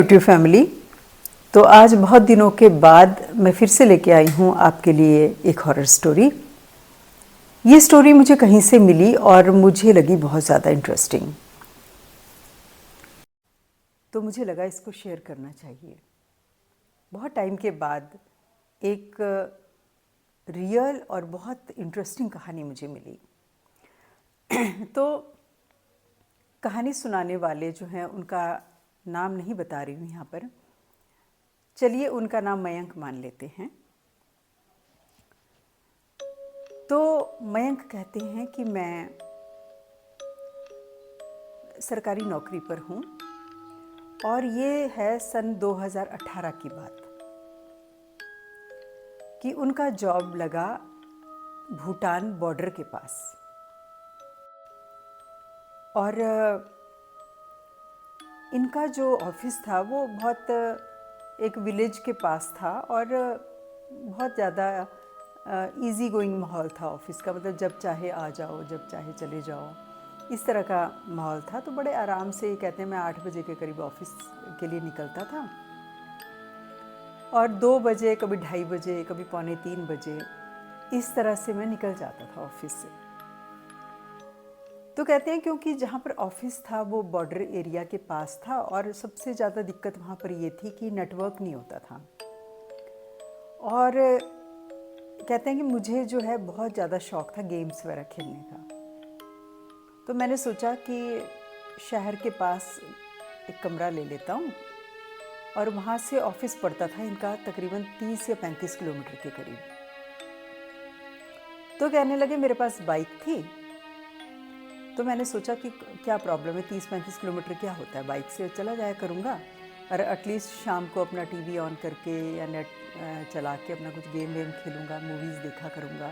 YouTube family. तो आज बहुत दिनों के बाद मैं फिर से लेके आई हूँ आपके लिए एक हॉरर स्टोरी। ये स्टोरी मुझे कहीं से मिली और मुझे लगी बहुत ज़्यादा इंटरेस्टिंग, तो मुझे लगा इसको शेयर करना चाहिए। बहुत टाइम के बाद एक रियल और बहुत इंटरेस्टिंग कहानी मुझे मिली। तो कहानी सुनाने वाले जो हैं उनका नाम नहीं बता रही हूँ यहाँ पर, चलिए उनका नाम मयंक मान लेते हैं। तो मयंक कहते हैं कि मैं सरकारी नौकरी पर हूँ और ये है सन 2018 की बात कि उनका जॉब लगा भूटान बॉर्डर के पास। और इनका जो ऑफिस था वो बहुत एक विलेज के पास था और बहुत ज़्यादा इजी गोइंग माहौल था ऑफिस का। मतलब जब चाहे आ जाओ, जब चाहे चले जाओ, इस तरह का माहौल था। तो बड़े आराम से, कहते हैं मैं 8 बजे के करीब ऑफिस के लिए निकलता था और 2 बजे, कभी 2:30 बजे, कभी 2:45 बजे, इस तरह से मैं निकल जाता था ऑफिस से। तो कहते हैं क्योंकि जहाँ पर ऑफिस था वो बॉर्डर एरिया के पास था और सबसे ज़्यादा दिक्कत वहाँ पर ये थी कि नेटवर्क नहीं होता था। और कहते हैं कि मुझे जो है बहुत ज़्यादा शौक़ था गेम्स वगैरह खेलने का। तो मैंने सोचा कि शहर के पास एक कमरा ले लेता हूँ और वहाँ से ऑफिस पड़ता था इनका तकरीबन 30 या 35 किलोमीटर के करीब। तो कहने लगे मेरे पास बाइक थी, तो मैंने सोचा कि क्या प्रॉब्लम है, 30-35 किलोमीटर क्या होता है, बाइक से चला जाया करूँगा और एटलीस्ट शाम को अपना टीवी ऑन करके या नेट चला के अपना कुछ गेम वेम खेलूँगा, मूवीज़ देखा करूँगा।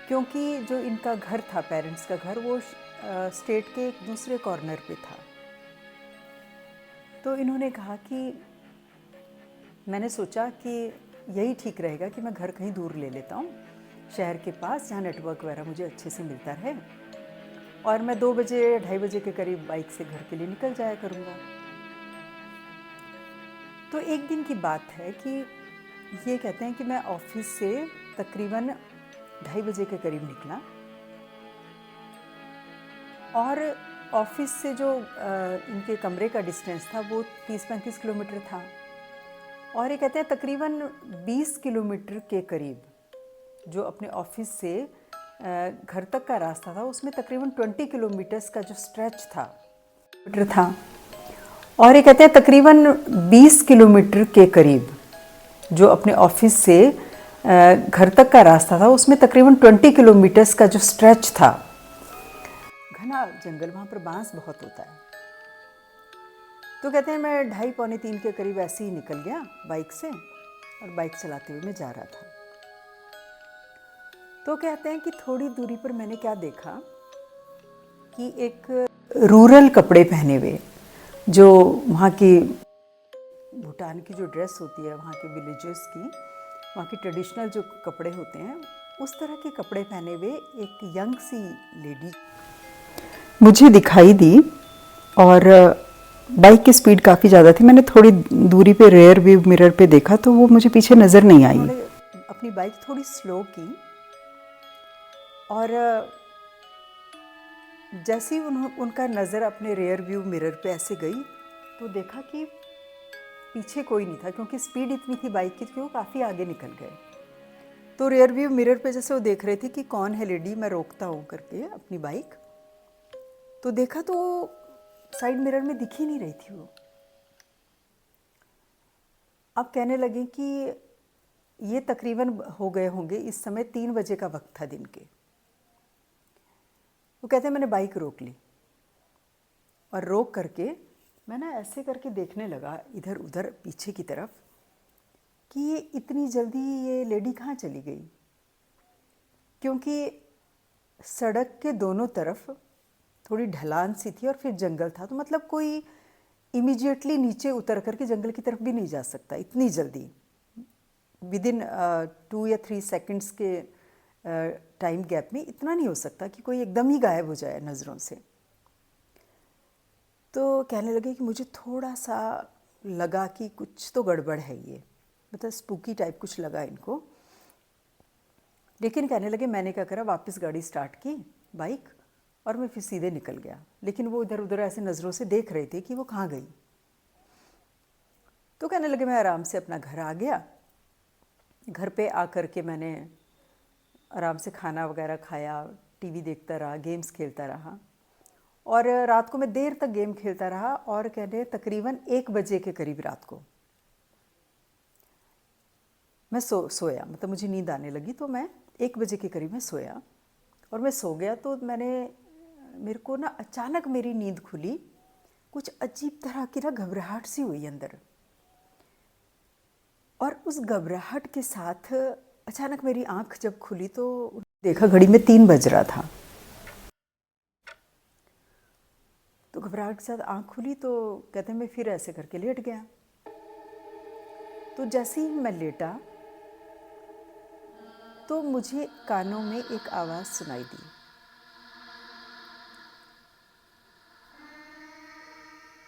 क्योंकि जो इनका घर था, पेरेंट्स का घर, वो स्टेट के एक दूसरे कॉर्नर पे था। तो इन्होंने कहा कि मैंने सोचा कि यही ठीक रहेगा कि मैं घर कहीं दूर ले लेता हूँ, शहर के पास, जहाँ नेटवर्क वगैरह मुझे अच्छे से मिलता रहे और मैं 2 बजे 2:30 बजे के करीब बाइक से घर के लिए निकल जाया करूँगा। तो एक दिन की बात है कि ये कहते हैं कि मैं ऑफिस से तकरीबन 2:30 बजे के करीब निकला और ऑफिस से जो इनके कमरे का डिस्टेंस था वो 30-35 किलोमीटर था। और ये कहते हैं तकरीबन 20 किलोमीटर के करीब जो अपने ऑफिस से घर तक का रास्ता था, उसमें तकरीबन 20 किलोमीटर्स का जो स्ट्रेच था। और ये कहते हैं तकरीबन 20 किलोमीटर के करीब जो अपने ऑफिस से घर तक का रास्ता था, उसमें तकरीबन 20 किलोमीटर्स का जो स्ट्रेच था। घना जंगल, वहाँ पर बांस बहुत होता है। तो कहते हैं मैं 2:30-2:45 के करीब ऐसे ही निकल गया बाइक से और बाइक चलाते हुए मैं जा रहा था। तो कहते हैं कि थोड़ी दूरी पर मैंने क्या देखा कि एक रूरल कपड़े पहने हुए, जो वहाँ की भूटान की जो ड्रेस होती है, वहाँ के विलेजेस की, वहाँ की ट्रेडिशनल जो कपड़े होते हैं, उस तरह के कपड़े पहने हुए एक यंग सी लेडी मुझे दिखाई दी। और बाइक की स्पीड काफ़ी ज़्यादा थी। मैंने थोड़ी दूरी पे रेयर व्यू मिरर पे देखा तो वो मुझे पीछे नज़र नहीं आई। उन्होंने अपनी बाइक थोड़ी स्लो की और जैसे ही उनका नज़र अपने रेयर व्यू मिरर पे ऐसे गई तो देखा कि पीछे कोई नहीं था, क्योंकि स्पीड इतनी थी बाइक की कि वो काफ़ी आगे निकल गए। तो रेयर व्यू मिरर पे जैसे वो देख रहे थे कि कौन है लेडी, मैं रोकता हूँ करके अपनी बाइक, तो देखा तो साइड मिरर में दिख ही नहीं रही थी वो। अब कहने लगे कि ये तकरीबन हो गए होंगे, इस समय 3 बजे का वक्त था दिन के। वो कहते हैं मैंने बाइक रोक ली और रोक करके मैं ना ऐसे करके देखने लगा इधर उधर पीछे की तरफ कि ये इतनी जल्दी ये लेडी कहाँ चली गई, क्योंकि सड़क के दोनों तरफ थोड़ी ढलान सी थी और फिर जंगल था। तो मतलब कोई इमीडिएटली नीचे उतर करके जंगल की तरफ भी नहीं जा सकता इतनी जल्दी, विदिन 2 या 3 सेकंड्स के टाइम गैप में इतना नहीं हो सकता कि कोई एकदम ही गायब हो जाए नज़रों से। तो कहने लगे कि मुझे थोड़ा सा लगा कि कुछ तो गड़बड़ है, ये मतलब स्पूकी टाइप कुछ लगा इनको। लेकिन कहने लगे, मैंने क्या करा, वापस गाड़ी स्टार्ट की बाइक, और मैं फिर सीधे निकल गया। लेकिन वो इधर उधर ऐसे नज़रों से देख रहे थे कि वो कहाँ गई। तो कहने लगे, मैं आराम से अपना घर आ गया। घर पे आकर के मैंने आराम से खाना वगैरह खाया, टीवी देखता रहा, गेम्स खेलता रहा, और रात को मैं देर तक गेम खेलता रहा। और कहते तकरीबन 1 बजे के करीब रात को मैं सोया, मतलब मुझे नींद आने लगी, तो मैं 1 बजे के करीब में सोया और मैं सो गया। तो मेरे को ना अचानक मेरी नींद खुली, कुछ अजीब तरह की ना घबराहट सी हुई अंदर, और उस घबराहट के साथ अचानक मेरी आंख जब खुली तो देखा घड़ी में 3 बज रहा था। तो घबराहट के साथ आंख खुली तो कहते हैं मैं फिर ऐसे करके लेट गया। तो जैसे ही मैं लेटा तो मुझे कानों में एक आवाज़ सुनाई दी।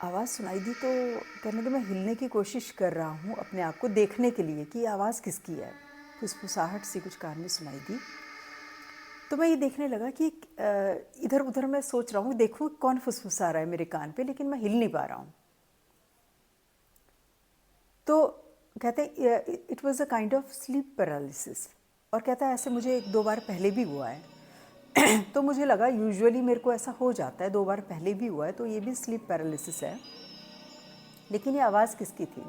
आवाज़ सुनाई दी तो कहने लगे, मैं हिलने की कोशिश कर रहा हूँ अपने आप को देखने के लिए कि आवाज़ किसकी है। फुसफुसाहट सी कुछ कान में सुनाई दी। तो मैं ये देखने लगा कि इधर उधर मैं सोच रहा हूँ, देखूँ कौन फुसफुसा रहा है मेरे कान पे, लेकिन मैं हिल नहीं पा रहा हूँ। तो कहते हैं it was a kind of sleep paralysis. और कहता है ऐसे मुझे 1-2 बार पहले भी हुआ है। तो मुझे लगा यूजुअली मेरे को ऐसा हो जाता है, 2 बार पहले भी हुआ है, तो ये भी स्लीप पैरालिसिस है। लेकिन ये आवाज़ किसकी थी?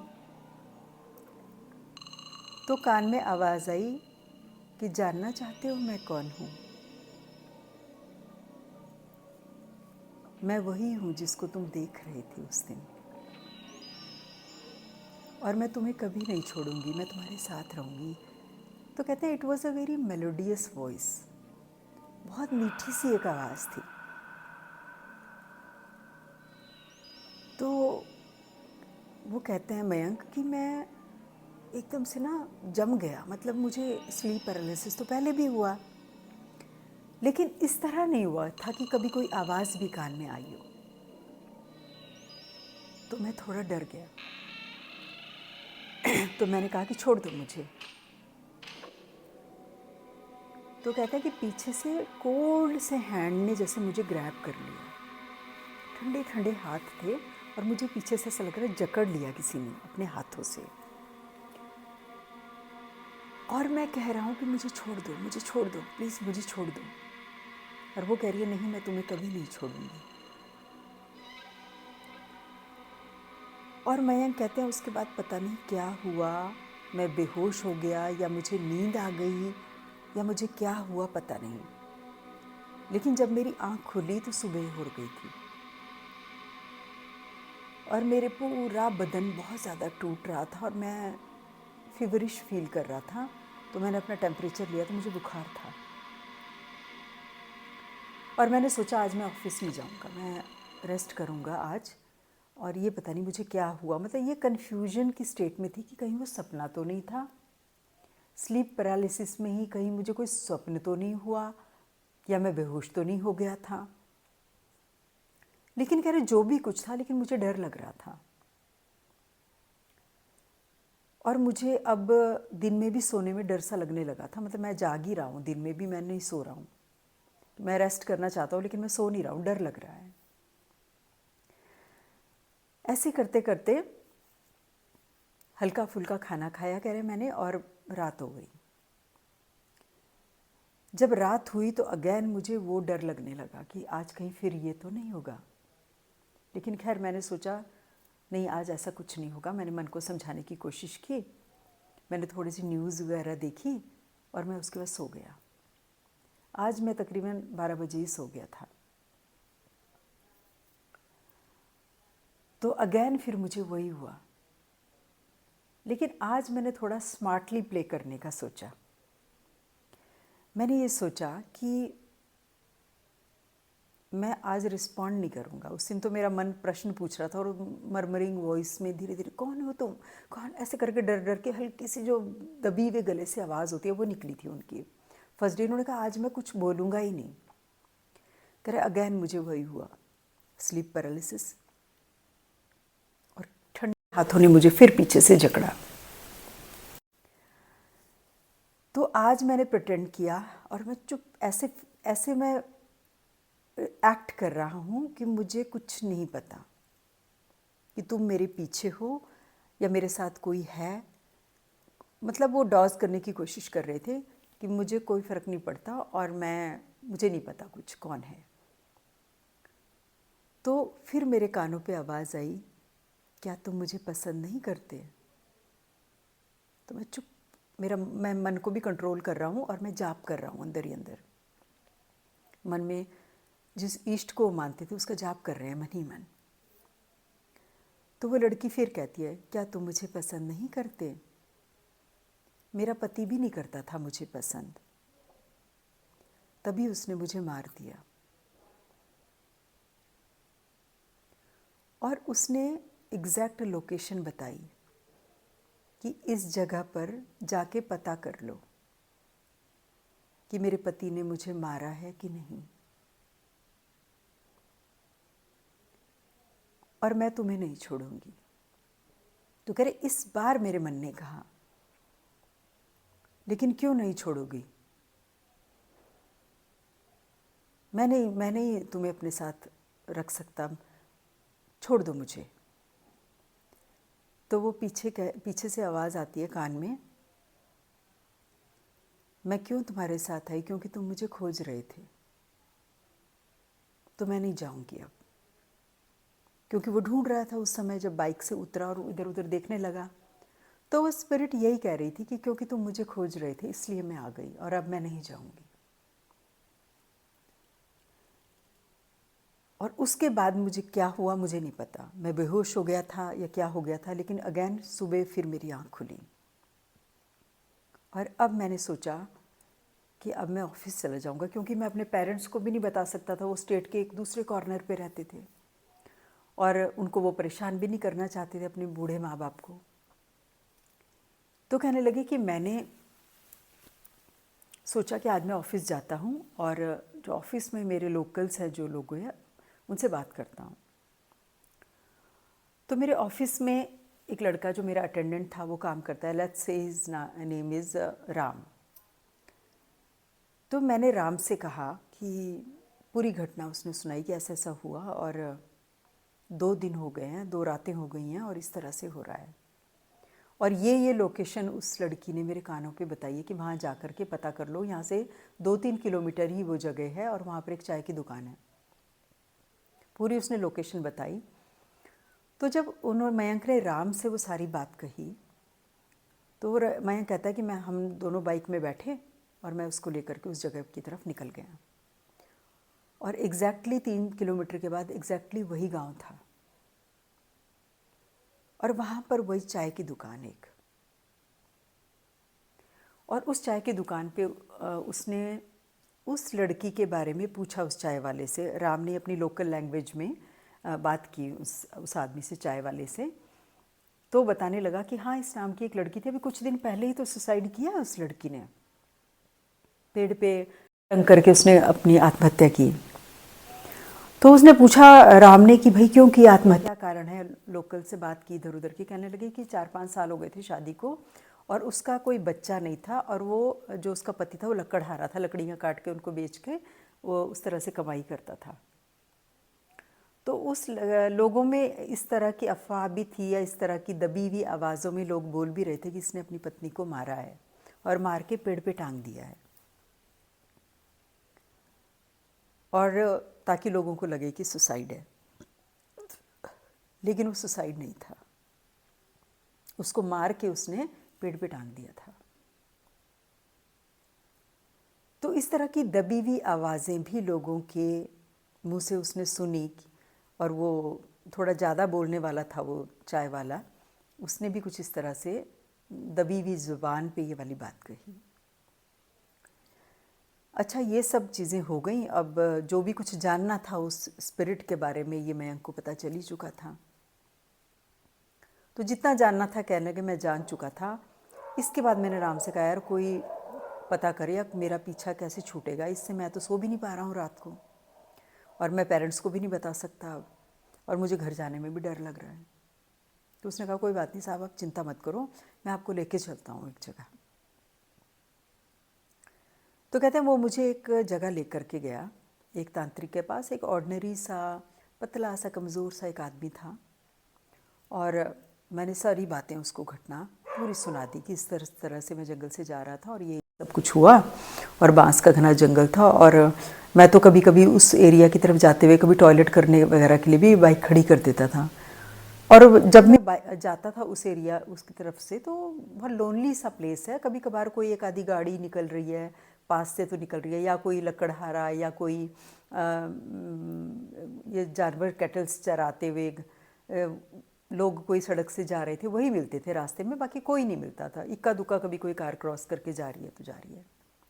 तो कान में आवाज़ आई कि जानना चाहते हो मैं कौन हूँ? मैं वही हूँ जिसको तुम देख रहे थे उस दिन, और मैं तुम्हें कभी नहीं छोड़ूंगी, मैं तुम्हारे साथ रहूँगी। तो कहते हैं it was a very melodious voice, बहुत मीठी सी एक आवाज़ थी। तो वो कहते हैं मयंक कि मैं एकदम से ना जम गया, मतलब मुझे स्लीप पैरालिसिस तो पहले भी हुआ, लेकिन इस तरह नहीं हुआ था कि कभी कोई आवाज़ भी कान में आई हो। तो मैं थोड़ा डर गया। तो मैंने कहा कि छोड़ दो मुझे। तो कहता है कि पीछे से कोल्ड से हैंड ने जैसे मुझे ग्रैब कर लिया, ठंडे ठंडे हाथ थे, और मुझे पीछे से ऐसा लग रहा है जकड़ लिया किसी ने अपने हाथों से। और मैं कह रहा हूँ कि मुझे छोड़ दो, मुझे छोड़ दो, प्लीज़ मुझे छोड़ दो। और वो कह रही है नहीं, मैं तुम्हें कभी नहीं छोड़ूंगी। और मयंक कहते हैं उसके बाद पता नहीं क्या हुआ, मैं बेहोश हो गया या मुझे नींद आ गई या मुझे क्या हुआ पता नहीं, लेकिन जब मेरी आँख खुली तो सुबह हो गई थी, और मेरे पूरा बदन बहुत ज़्यादा टूट रहा था और मैं फीवरिश फील कर रहा था। तो मैंने अपना टेम्परेचर लिया तो मुझे बुखार था, और मैंने सोचा आज मैं ऑफिस नहीं जाऊंगा, मैं रेस्ट करूंगा आज। और ये पता नहीं मुझे क्या हुआ, मतलब ये कन्फ्यूजन की स्टेट में थी कि कहीं वो सपना तो नहीं था, स्लीप पैरालिसिस में ही कहीं मुझे कोई स्वप्न तो नहीं हुआ, या मैं बेहोश तो नहीं हो गया था। लेकिन कह रहे जो भी कुछ था, लेकिन मुझे डर लग रहा था। और मुझे अब दिन में भी सोने में डर सा लगने लगा था, मतलब मैं जाग ही रहा हूँ, दिन में भी मैं नहीं सो रहा हूँ, मैं रेस्ट करना चाहता हूँ लेकिन मैं सो नहीं रहा हूँ, डर लग रहा है। ऐसे करते करते हल्का फुल्का खाना खाया कह रहे मैंने, और रात हो गई। जब रात हुई तो अगेन मुझे वो डर लगने लगा कि आज कहीं फिर ये तो नहीं होगा। लेकिन खैर मैंने सोचा नहीं, आज ऐसा कुछ नहीं होगा। मैंने मन को समझाने की कोशिश की, मैंने थोड़ी सी न्यूज़ वगैरह देखी, और मैं उसके बाद सो गया। आज मैं तकरीबन 12 बजे ही सो गया था। तो अगेन फिर मुझे वही हुआ, लेकिन आज मैंने थोड़ा स्मार्टली प्ले करने का सोचा। मैंने ये सोचा कि मैं आज रिस्पॉन्ड नहीं करूँगा। उस दिन तो मेरा मन प्रश्न पूछ रहा था, और मरमरिंग वॉइस में धीरे धीरे कौन हो तुम, कौन, ऐसे करके डर डर के हल्की सी जो दबी हुए गले से आवाज़ होती है वो निकली थी उनकी। फर्स्ट डे उन्होंने कहा आज मैं कुछ बोलूँगा ही नहीं। कह रहे अगेन मुझे वही हुआ, स्लीप पैरालिसिस, और ठंडे हाथों ने मुझे फिर पीछे से जकड़ा। तो आज मैंने प्रिटेंड किया और मैं चुप ऐसे ऐसे मैं एक्ट कर रहा हूँ कि मुझे कुछ नहीं पता कि तुम मेरे पीछे हो या मेरे साथ कोई है। मतलब वो डॉज करने की कोशिश कर रहे थे कि मुझे कोई फ़र्क नहीं पड़ता और मुझे नहीं पता कुछ कौन है। तो फिर मेरे कानों पे आवाज़ आई, क्या तुम मुझे पसंद नहीं करते? तो मैं चुप, मैं मन को भी कंट्रोल कर रहा हूँ और मैं जाप कर रहा हूँ अंदर ही अंदर। मन में जिस इष्ट को मानते थे उसका जाप कर रहे हैं मन ही मन। तो वो लड़की फिर कहती है, क्या तुम मुझे पसंद नहीं करते? मेरा पति भी नहीं करता था मुझे पसंद, तभी उसने मुझे मार दिया। और उसने एग्जैक्ट लोकेशन बताई कि इस जगह पर जाके पता कर लो कि मेरे पति ने मुझे मारा है कि नहीं, और मैं तुम्हें नहीं छोड़ूंगी। तो कह रहे, इस बार मेरे मन ने कहा, लेकिन क्यों नहीं छोड़ोगी? मैं नहीं तुम्हें अपने साथ रख सकता, छोड़ दो मुझे। तो वो पीछे से आवाज़ आती है कान में, मैं क्यों तुम्हारे साथ आई? क्योंकि तुम मुझे खोज रहे थे। तो मैं नहीं जाऊंगी अब। क्योंकि वो ढूंढ रहा था उस समय, जब बाइक से उतरा और इधर उधर देखने लगा, तो वो स्पिरिट यही कह रही थी कि क्योंकि तुम मुझे खोज रहे थे इसलिए मैं आ गई और अब मैं नहीं जाऊंगी। और उसके बाद मुझे क्या हुआ मुझे नहीं पता, मैं बेहोश हो गया था या क्या हो गया था, लेकिन अगेन सुबह फिर मेरी आँख खुली। और अब मैंने सोचा कि अब मैं ऑफिस चला जाऊंगा, क्योंकि मैं अपने पेरेंट्स को भी नहीं बता सकता था। वो स्टेट के एक दूसरे कॉर्नर पे रहते थे और उनको वो परेशान भी नहीं करना चाहते थे, अपने बूढ़े माँ बाप को। तो कहने लगे कि मैंने सोचा कि आज मैं ऑफिस जाता हूँ और जो ऑफिस में मेरे लोकल्स हैं, जो लोग हैं, उनसे बात करता हूँ। तो मेरे ऑफिस में एक लड़का जो मेरा अटेंडेंट था वो काम करता है, let's say his name is Ram. तो मैंने राम से कहा कि पूरी घटना उसने सुनाई कि ऐसा ऐसा हुआ और 2 दिन हो गए हैं, 2 रातें हो गई हैं और इस तरह से हो रहा है। और ये लोकेशन उस लड़की ने मेरे कानों पे बताई है कि वहाँ जा कर के पता कर लो, यहाँ से 2-3 किलोमीटर ही वो जगह है और वहाँ पर एक चाय की दुकान है। पूरी उसने लोकेशन बताई। तो जब मयंक ने राम से वो सारी बात कही, तो मयंक कहता है कि हम दोनों बाइक में बैठे और मैं उसको लेकर के उस जगह की तरफ निकल गया। और एग्जैक्टली 3 किलोमीटर के बाद एग्जैक्टली वही गांव था और वहाँ पर वही चाय की दुकान एक। और उस चाय की दुकान पे उसने उस लड़की के बारे में पूछा उस चाय वाले से। राम ने अपनी लोकल लैंग्वेज में बात की उस आदमी से, चाय वाले से। तो बताने लगा कि हाँ, इस नाम की एक लड़की थी, अभी कुछ दिन पहले ही तो सुसाइड किया उस लड़की ने, पेड़ पे टंग करके उसने अपनी आत्महत्या की। तो उसने पूछा राम ने कि भाई क्यों की आत्महत्या, कारण है? लोकल से बात की इधर उधर की। कहने लगे कि 4-5 साल हो गए थे शादी को और उसका कोई बच्चा नहीं था और वो जो उसका पति था वो लकड़हारा था, लकड़ियाँ काट के उनको बेच के वो उस तरह से कमाई करता था। तो उस लोगों में इस तरह की अफवाह भी थी या इस तरह की दबी हुई आवाज़ों में लोग बोल भी रहे थे कि इसने अपनी पत्नी को मारा है और मार के पेड़ पे टांग दिया है, और ताकि लोगों को लगे कि सुसाइड है। लेकिन वो सुसाइड नहीं था, उसको मार के उसने पेड़ पे टांग दिया था। तो इस तरह की दबी हुई आवाज़ें भी लोगों के मुंह से उसने सुनी। और वो थोड़ा ज़्यादा बोलने वाला था वो चाय वाला, उसने भी कुछ इस तरह से दबी हुई ज़ुबान पे ये वाली बात कही। अच्छा, ये सब चीज़ें हो गई। अब जो भी कुछ जानना था उस स्पिरिट के बारे में ये मयंक को पता चल ही चुका था। तो जितना जानना था कहने के मैं जान चुका था। इसके बाद मैंने राम से कहा, यार कोई पता करे, अब मेरा पीछा कैसे छूटेगा, इससे मैं तो सो भी नहीं पा रहा हूँ रात को और मैं पेरेंट्स को भी नहीं बता सकता अब, और मुझे घर जाने में भी डर लग रहा है। तो उसने कहा कोई बात नहीं साहब, आप चिंता मत करो, मैं आपको लेके चलता हूँ एक जगह। तो कहते हैं वो मुझे एक जगह लेकर के गया, एक तांत्रिक के पास। एक ऑर्डिनरी सा पतला सा कमज़ोर सा एक आदमी था, और मैंने सारी बातें उसको घटना पूरी सुना दी कि इस तरह से मैं जंगल से जा रहा था और ये सब कुछ हुआ, और बांस का घना जंगल था, और मैं तो कभी कभी उस एरिया की तरफ जाते हुए कभी टॉयलेट करने वगैरह के लिए भी बाइक खड़ी कर देता था। और जब मैं जाता था उस एरिया उसकी तरफ से, तो बहुत लोनली सा प्लेस है। कभी कभार कोई एक आधी गाड़ी निकल रही है, पास से तो निकल रही है, या कोई लकड़हारा या कोई ये जानवर कैटल्स चराते हुए लोग कोई सड़क से जा रहे थे, वही मिलते थे रास्ते में, बाकी कोई नहीं मिलता था। इक्का दुक्का कभी कोई कार क्रॉस करके जा रही है तो जा रही है।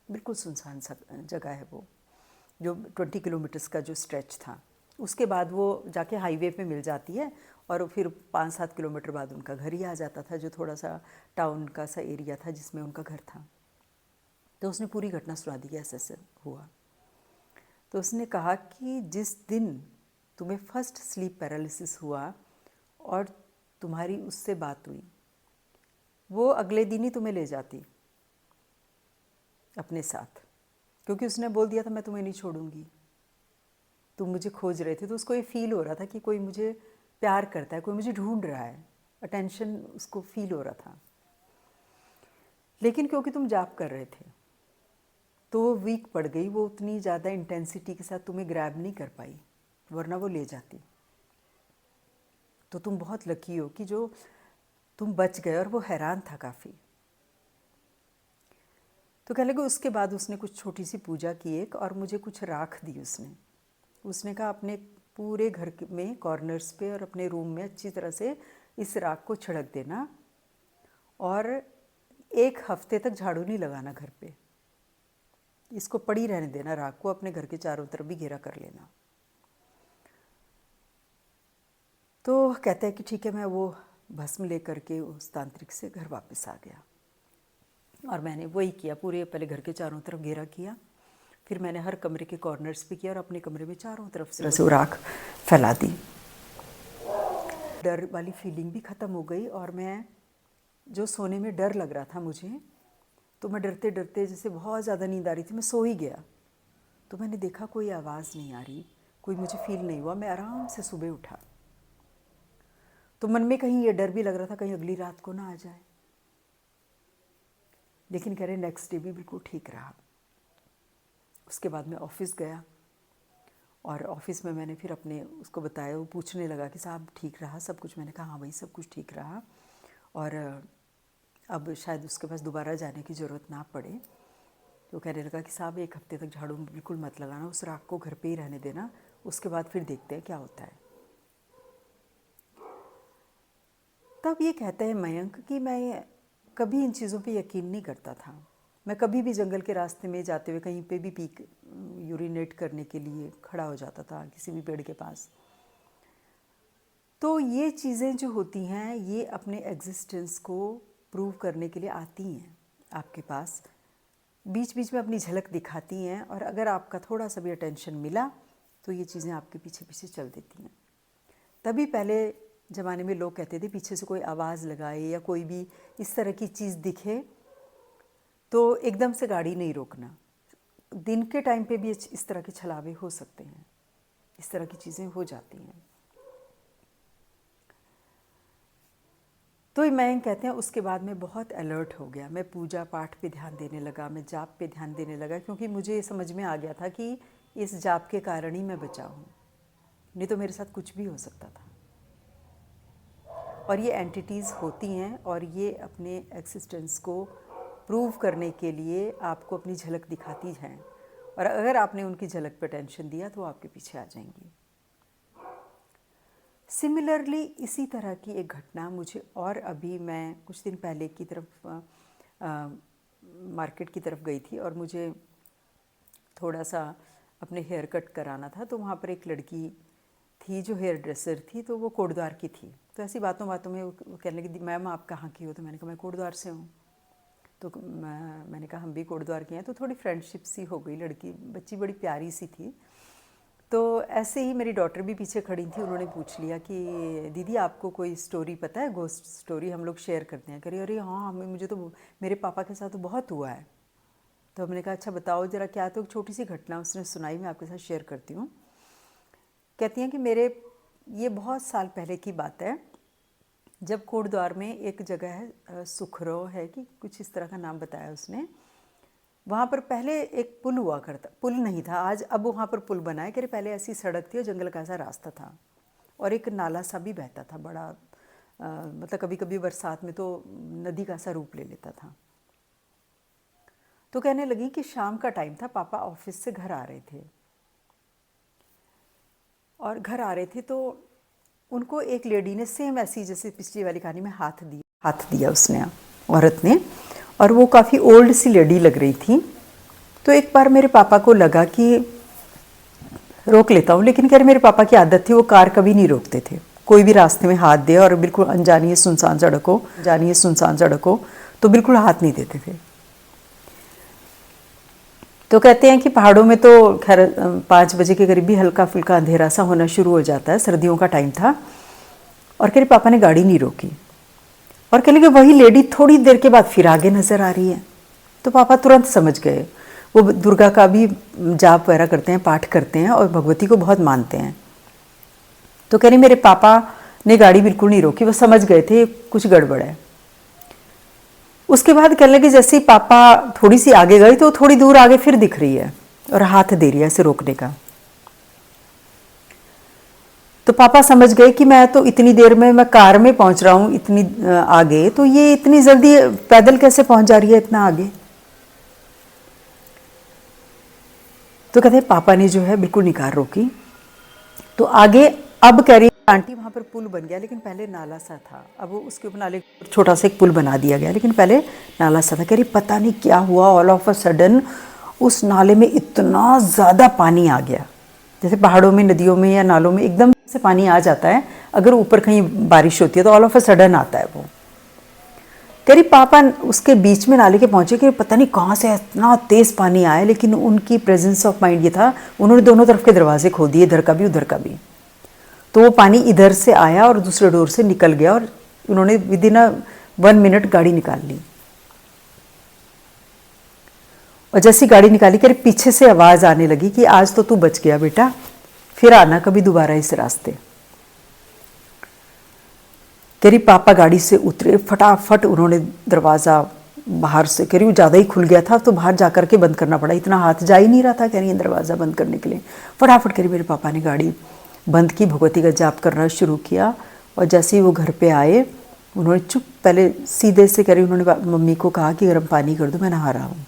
बिल्कुल सुनसान सा जगह है वो, जो 20 किलोमीटर्स का जो स्ट्रेच था। उसके बाद वो जाके हाईवे पे मिल जाती है, और फिर 5-7 किलोमीटर बाद उनका घर ही आ जाता था, जो थोड़ा सा टाउन का सा एरिया था जिसमें उनका घर था। तो उसने पूरी घटना सुना दी कि ऐसे हुआ। तो उसने कहा कि जिस दिन तुम्हें फर्स्ट स्लीप पैरालिसिस हुआ और तुम्हारी उससे बात हुई, वो अगले दिन ही तुम्हें ले जाती अपने साथ, क्योंकि उसने बोल दिया था मैं तुम्हें नहीं छोड़ूंगी, तुम मुझे खोज रहे थे। तो उसको ये फील हो रहा था कि कोई मुझे प्यार करता है, कोई मुझे ढूंढ रहा है, अटेंशन उसको फील हो रहा था। लेकिन क्योंकि तुम जाप कर रहे थे तो वो वीक पड़ गई, वो उतनी ज़्यादा इंटेंसिटी के साथ तुम्हें ग्रैब नहीं कर पाई, वरना वो ले जाती। तो तुम बहुत लकी हो कि जो तुम बच गए। और वो हैरान था काफ़ी। तो कहने लगे उसके बाद उसने कुछ छोटी सी पूजा की एक, और मुझे कुछ राख दी उसने कहा अपने पूरे घर में कॉर्नर्स पे और अपने रूम में अच्छी तरह से इस राख को छिड़क देना, और 1 हफ्ते तक झाड़ू नहीं लगाना घर पे, इसको पड़ी रहने देना राख को, अपने घर के चारों तरफ भी घेरा कर लेना। तो कहता है कि ठीक है, मैं वो भस्म ले करके उस तांत्रिक से घर वापस आ गया, और मैंने वही किया। पूरे पहले घर के चारों तरफ घेरा किया, फिर मैंने हर कमरे के कॉर्नर्स पे किया, और अपने कमरे में चारों तरफ से राख फैला दी। डर वाली फीलिंग भी ख़त्म हो गई, और मैं जो सोने में डर लग रहा था मुझे, तो मैं डरते डरते, जैसे बहुत ज़्यादा नींद आ रही थी, मैं सो ही गया। तो मैंने देखा कोई आवाज़ नहीं आ रही, कोई मुझे फील नहीं हुआ। मैं आराम से सुबह उठा, तो मन में कहीं ये डर भी लग रहा था कहीं अगली रात को ना आ जाए, लेकिन कह रहे नेक्स्ट डे भी बिल्कुल ठीक रहा। उसके बाद मैं ऑफिस गया, और ऑफिस में मैंने फिर अपने उसको बताया। वो पूछने लगा कि साहब ठीक रहा सब कुछ? मैंने कहा हाँ भाई सब कुछ ठीक रहा, और अब शायद उसके पास दोबारा जाने की ज़रूरत ना पड़े। तो कहने लगा कि साहब 1 हफ्ते तक झाड़ू बिल्कुल मत लगाना, उस राख को घर पे ही रहने देना, उसके बाद फिर देखते हैं क्या होता है। तब ये कहता है मयंक कि मैं कभी इन चीज़ों पे यकीन नहीं करता था। मैं कभी भी जंगल के रास्ते में जाते हुए कहीं पे भी पीक यूरिनेट करने के लिए खड़ा हो जाता था किसी भी पेड़ के पास। तो ये चीज़ें जो होती हैं ये अपने एग्जिस्टेंस को प्रूव करने के लिए आती हैं आपके पास, बीच बीच में अपनी झलक दिखाती हैं, और अगर आपका थोड़ा सा भी अटेंशन मिला तो ये चीज़ें आपके पीछे पीछे चल देती हैं। तभी पहले ज़माने में लोग कहते थे पीछे से कोई आवाज़ लगाए या कोई भी इस तरह की चीज़ दिखे तो एकदम से गाड़ी नहीं रोकना। दिन के टाइम पे भी इस तरह के छलावे हो सकते हैं, इस तरह की चीज़ें हो जाती हैं। तो मैं कहते हैं उसके बाद मैं बहुत अलर्ट हो गया। मैं पूजा पाठ पे ध्यान देने लगा, मैं जाप पे ध्यान देने लगा, क्योंकि मुझे ये समझ में आ गया था कि इस जाप के कारण ही मैं बचा हूँ, नहीं तो मेरे साथ कुछ भी हो सकता था। और ये एंटिटीज़ होती हैं, और ये अपने एक्सिस्टेंस को प्रूव करने के लिए आपको अपनी झलक दिखाती हैं, और अगर आपने उनकी झलक पर टेंशन दिया तो आपके पीछे आ जाएंगी। सिमिलरली इसी तरह की एक घटना मुझे, और अभी मैं कुछ दिन पहले की तरफ मार्केट की तरफ गई थी, और मुझे थोड़ा सा अपने हेयर कट कराना था। तो वहाँ पर एक लड़की थी जो हेयर ड्रेसर थी, तो वो कोटद्वार की थी। तो ऐसी बातों बातों में वो कहने लगी मैम आप कहाँ की हो? तो मैंने कहा मैं कोटद्वार से हूँ। तो मैंने कहा हम भी कोटद्वार के हैं। तो थोड़ी फ्रेंडशिप सी हो गई, लड़की बच्ची बड़ी प्यारी सी थी। तो ऐसे ही मेरी डॉटर भी पीछे खड़ी थी, उन्होंने पूछ लिया कि दीदी आपको कोई स्टोरी पता है, गोस्ट स्टोरी हम लोग शेयर करते हैं। करी अरे हाँ, हमें मुझे तो मेरे पापा के साथ तो बहुत हुआ है। तो हमने कहा अच्छा बताओ ज़रा क्या। तो एक छोटी सी घटना उसने सुनाई, मैं आपके साथ शेयर करती हूँ। कहती हैं कि मेरे ये बहुत साल पहले की बात है, जब कोटद्वार में एक जगह है सुखरो है कि कुछ इस तरह का नाम बताया उसने। वहाँ पर पहले एक पुल हुआ करता, पुल नहीं था आज, अब वहाँ पर पुल बना है। कि पहले ऐसी सड़क थी और जंगल का सा रास्ता था और एक नाला सा भी बहता था बड़ा, मतलब कभी कभी बरसात में तो नदी का सा रूप ले लेता था। तो कहने लगी कि शाम का टाइम था, पापा ऑफिस से घर आ रहे थे और घर आ रहे थे तो उनको एक लेडी ने सेम ऐसी जैसे पिछली वाली कहानी में हाथ दिया उसने, औरत ने, और वो काफ़ी ओल्ड सी लेडी लग रही थी। तो एक बार मेरे पापा को लगा कि रोक लेता हूँ, लेकिन कह रहे मेरे पापा की आदत थी, वो कार कभी नहीं रोकते थे। कोई भी रास्ते में हाथ दे और बिल्कुल अनजानी सुनसान सड़क हो तो बिल्कुल हाथ नहीं देते थे। तो कहते हैं कि पहाड़ों में तो खैर 5 बजे के करीब भी हल्का फुल्का अंधेरा सा होना शुरू हो जाता है, सर्दियों का टाइम था। और कह रहे पापा ने गाड़ी नहीं रोकी और कह लगे वही लेडी थोड़ी देर के बाद फिर आगे नज़र आ रही है। तो पापा तुरंत समझ गए, वो दुर्गा का भी जाप वगैरह करते हैं, पाठ करते हैं और भगवती को बहुत मानते हैं। तो कह रहे मेरे पापा ने गाड़ी बिल्कुल नहीं रोकी, वो समझ गए थे कुछ गड़बड़ है। उसके बाद कहने लगे जैसे ही पापा थोड़ी सी आगे गई तो थोड़ी दूर आगे फिर दिख रही है और हाथ दे रही है ऐसे रोकने का। तो पापा समझ गए कि मैं तो इतनी देर में मैं कार में पहुंच रहा हूँ इतनी आगे, तो ये इतनी जल्दी पैदल कैसे पहुंच जा रही है इतना आगे। तो कहते हैं पापा ने जो है बिल्कुल नहीं कार रोकी। तो आगे अब कह रही आंटी वहाँ पर पुल बन गया, लेकिन पहले नाला सा था। अब उसके ऊपर नाले छोटा सा एक पुल बना दिया गया, लेकिन पहले नाला सा था। कह रही पता नहीं क्या हुआ, ऑल ऑफ अ सडन उस नाले में इतना ज़्यादा पानी आ गया, जैसे पहाड़ों में नदियों में या नालों में एकदम से पानी आ जाता है, अगर ऊपर कहीं बारिश होती है तो ऑल ऑफ अ सडन आता है वो। कह रही पापा उसके बीच में नाले के पहुँचे कि पता नहीं कहाँ से इतना तेज़ पानी आया, लेकिन उनकी प्रेजेंस ऑफ माइंड ये था, उन्होंने दोनों तरफ के दरवाजे खोल दिए, इधर का भी उधर का भी। तो वो पानी इधर से आया और दूसरे डोर से निकल गया और उन्होंने विदिन 1 मिनट गाड़ी निकाल ली। और जैसी गाड़ी निकाली कर पीछे से आवाज़ आने लगी कि आज तो तू बच गया बेटा, फिर आना कभी दोबारा इस रास्ते। करीब पापा गाड़ी से उतरे, फटाफट उन्होंने दरवाज़ा बाहर से करीब ज़्यादा ही खुल गया था तो बाहर जा कर के बंद करना पड़ा, इतना हाथ जा ही नहीं रहा था कह रही दरवाज़ा बंद करने के लिए। फटाफट करीब मेरे पापा ने गाड़ी बंद की, भगवती का जाप करना शुरू किया। और जैसे ही वो घर पे आए उन्होंने चुप पहले सीधे से कह रही उन्होंने मम्मी को कहा कि गर्म पानी कर दो, मैं नहा रहा हूँ।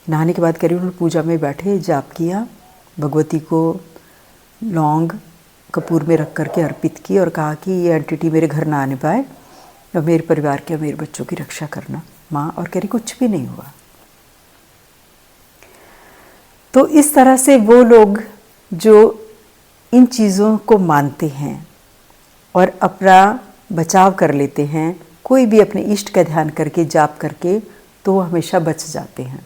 नहाने के बाद कह रही उन्होंने पूजा में बैठे, जाप किया, भगवती को लौंग कपूर में रख करके अर्पित की और कहा कि ये एंटिटी मेरे घर ना आने पाए और मेरे परिवार के और मेरे बच्चों की रक्षा करना माँ। और कह रही कुछ भी नहीं हुआ। तो इस तरह से वो लोग जो इन चीज़ों को मानते हैं और अपना बचाव कर लेते हैं, कोई भी अपने इष्ट का ध्यान करके जाप करके, तो वो हमेशा बच जाते हैं।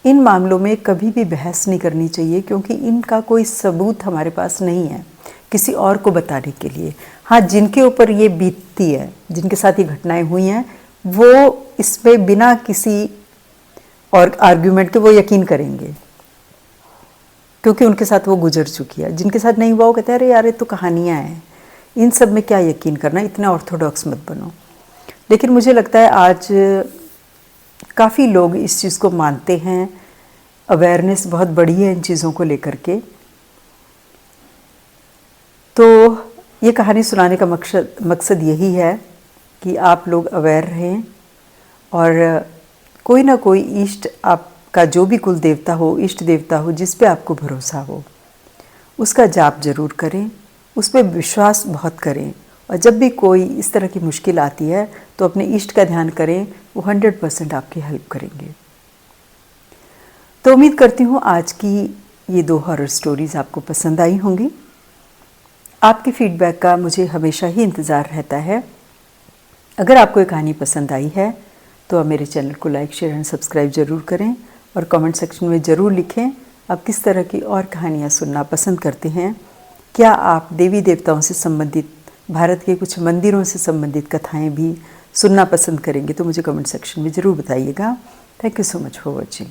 इन मामलों में कभी भी बहस नहीं करनी चाहिए, क्योंकि इनका कोई सबूत हमारे पास नहीं है किसी और को बताने के लिए। हाँ, जिनके ऊपर ये बीतती है, जिनके साथ ये घटनाएं हुई हैं, वो इसमें बिना किसी और आर्ग्यूमेंट के वो यकीन करेंगे, क्योंकि उनके साथ वो गुजर चुकी है। जिनके साथ नहीं हुआ वो कहते हैं अरे यार ये तो कहानियाँ हैं, इन सब में क्या यकीन करना, इतना ऑर्थोडॉक्स मत बनो। लेकिन मुझे लगता है आज काफ़ी लोग इस चीज़ को मानते हैं, अवेयरनेस बहुत बड़ी है इन चीज़ों को लेकर के। तो ये कहानी सुनाने का मकसद यही है कि आप लोग अवेयर रहें और कोई ना कोई इष्ट, आपका जो भी कुल देवता हो, इष्ट देवता हो, जिस पे आपको भरोसा हो, उसका जाप जरूर करें, उस पर विश्वास बहुत करें। और जब भी कोई इस तरह की मुश्किल आती है तो अपने इष्ट का ध्यान करें, वो 100% आपकी हेल्प करेंगे। तो उम्मीद करती हूँ आज की ये 2 हॉरर स्टोरीज़ आपको पसंद आई होंगी। आपके फीडबैक का मुझे हमेशा ही इंतज़ार रहता है। अगर आपको ये कहानी पसंद आई है तो आप मेरे चैनल को लाइक, शेयर एंड सब्सक्राइब ज़रूर करें और कमेंट सेक्शन में ज़रूर लिखें आप किस तरह की और कहानियाँ सुनना पसंद करते हैं? क्या आप देवी देवताओं से संबंधित, भारत के कुछ मंदिरों से संबंधित कथाएं भी सुनना पसंद करेंगे? तो मुझे कमेंट सेक्शन में ज़रूर बताइएगा। Thank you so much for watching.